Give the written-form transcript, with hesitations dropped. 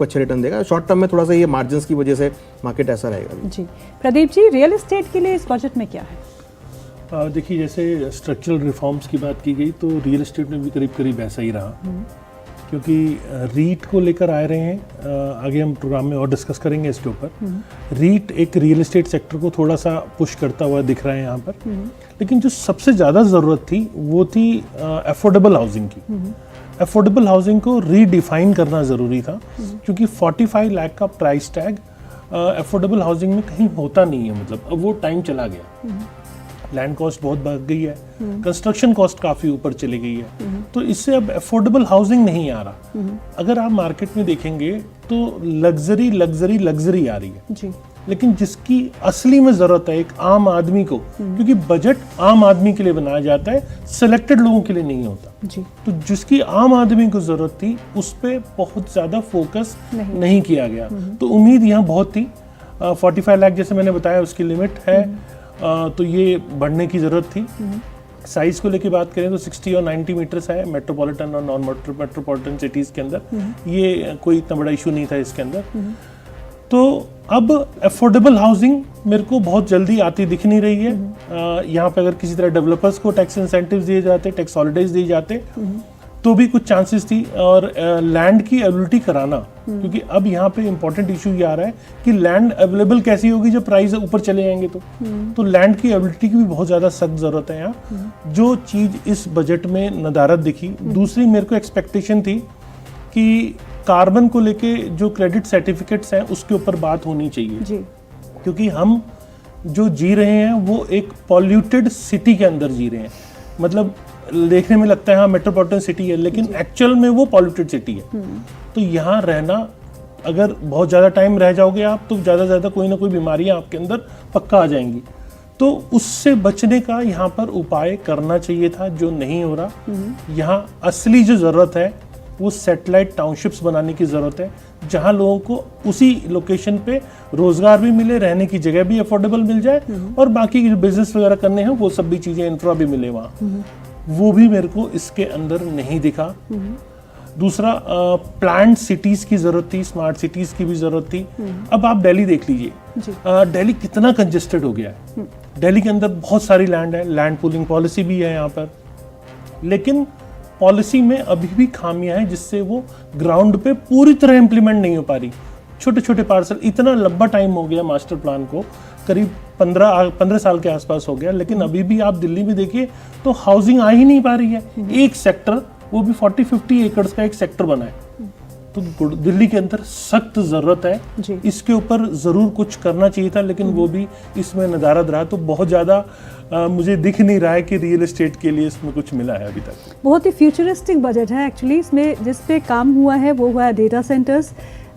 अच्छे रिटर्न देगा। Short term में थोड़ा सा ये मार्जिन्स की वजह से मार्केट ऐसा रहेगा। जी प्रदीप जी, रियल एस्टेट के लिए इस बजट में क्या है? देखिए, जैसे स्ट्रक्चरल रिफॉर्म्स की बात की गई तो रियल एस्टेट में भी करीब करीब ऐसा ही रहा, क्योंकि रीट को लेकर आ रहे हैं। आगे हम प्रोग्राम में और डिस्कस करेंगे इसके ऊपर। रीट एक रियल एस्टेट सेक्टर को थोड़ा सा पुश करता हुआ दिख रहा है यहाँ पर, लेकिन जो सबसे ज़्यादा ज़रूरत थी वो थी अफोर्डेबल हाउसिंग की। अफोर्डेबल हाउसिंग को रीडिफाइन करना ज़रूरी था, क्योंकि 45 लाख का प्राइस टैग अफोर्डेबल हाउसिंग में कहीं होता नहीं है। मतलब अब वो टाइम चला गया, लैंड कॉस्ट बहुत बढ़ गई है, कंस्ट्रक्शन कॉस्ट काफ़ी ऊपर चली गई है, तो इससे अब अफोर्डेबल हाउसिंग नहीं आ रहा। अगर आप मार्केट में देखेंगे तो लग्जरी लग्जरी लग्जरी आ रही है जी, लेकिन जिसकी असली में ज़रूरत है एक आम आदमी को, क्योंकि बजट आम आदमी के लिए बनाया जाता है, सिलेक्टेड लोगों के लिए नहीं होता जी। तो जिसकी आम आदमी को ज़रूरत थी उस पर बहुत ज़्यादा फोकस नहीं किया गया। तो उम्मीद यहाँ बहुत थी। 45 लाख जैसे मैंने बताया उसकी लिमिट है, तो ये बढ़ने की ज़रूरत थी। साइज़ को लेके बात करें तो 60 और 90 मीटर्स है मेट्रोपॉलिटन और नॉन मेट्रोपॉलिटन सिटीज़ के अंदर। ये कोई इतना बड़ा इशू नहीं था इसके अंदर। तो अब अफोर्डेबल हाउसिंग मेरे को बहुत जल्दी आती दिख नहीं रही है। यहाँ पे अगर किसी तरह डेवलपर्स को टैक्स इंसेंटिव्स दिए जाते, टैक्स हॉलिडेज दिए जाते, तो भी कुछ चांसेस थी। और लैंड की अवेलेबिलिटी कराना, क्योंकि अब यहाँ पे इंपॉर्टेंट इशू ये आ रहा है कि लैंड अवेलेबल कैसी होगी जब प्राइस ऊपर चले जाएंगे। तो लैंड की अवेलेबिलिटी की भी बहुत ज़्यादा सख्त ज़रूरत है यहाँ, जो चीज़ इस बजट में नदारत दिखी। दूसरी मेरे को एक्सपेक्टेशन थी कि कार्बन को लेके जो क्रेडिट सर्टिफिकेट्स हैं उसके ऊपर बात होनी चाहिए जी। क्योंकि हम जो जी रहे हैं वो एक पॉल्यूटेड सिटी के अंदर जी रहे हैं। मतलब देखने में लगता है हाँ मेट्रोपॉलिटन सिटी है, लेकिन एक्चुअल में वो पॉल्यूटेड सिटी है। तो यहाँ रहना, अगर बहुत ज़्यादा टाइम रह जाओगे आप तो ज़्यादा से ज़्यादा कोई ना कोई बीमारियाँ आपके अंदर पक्का आ जाएंगी। तो उससे बचने का यहाँ पर उपाय करना चाहिए था, जो नहीं हो रहा। यहाँ असली जो ज़रूरत है वो सैटेलाइट टाउनशिप्स बनाने की ज़रूरत है, जहाँ लोगों को उसी लोकेशन पे रोज़गार भी मिले, रहने की जगह भी अफोर्डेबल मिल जाए, और बाकी जो बिजनेस वगैरह करने हैं वो सब भी चीज़ें, इंफ्रा भी मिले वहाँ। वो भी मेरे को इसके अंदर नहीं दिखा। दूसरा, प्लान्ड सिटीज़ की ज़रूरत थी, स्मार्ट सिटीज़ की भी ज़रूरत थी। अब आप दिल्ली देख लीजिए, दिल्ली कितना कंजेस्टेड हो गया है। दिल्ली के अंदर बहुत सारी लैंड है, लैंड पूलिंग पॉलिसी भी है यहाँ पर, लेकिन पॉलिसी में अभी भी खामियां हैं जिससे वो ग्राउंड पे पूरी तरह इंप्लीमेंट नहीं हो पा रही। छोटे छोटे पार्सल, इतना लंबा टाइम हो गया मास्टर प्लान को, करीब 15 साल के आसपास हो गया, लेकिन अभी भी आप दिल्ली में देखिए तो हाउसिंग आ ही नहीं पा रही है। एक सेक्टर, वो भी 40-50 एकड़ का एक सेक्टर बना है। तो दिल्ली के अंदर सख्त ज़रूरत है, इसके ऊपर ज़रूर कुछ करना चाहिए था, लेकिन वो भी इसमें नदारद रहा। तो बहुत ज़्यादा मुझे दिख नहीं रहा है कि रियल एस्टेट के लिए इसमें कुछ मिला है अभी तक। बहुत ही फ्यूचरिस्टिक बजट है एक्चुअली। इसमें जिस पे काम हुआ है वो हुआ है डेटा सेंटर्स,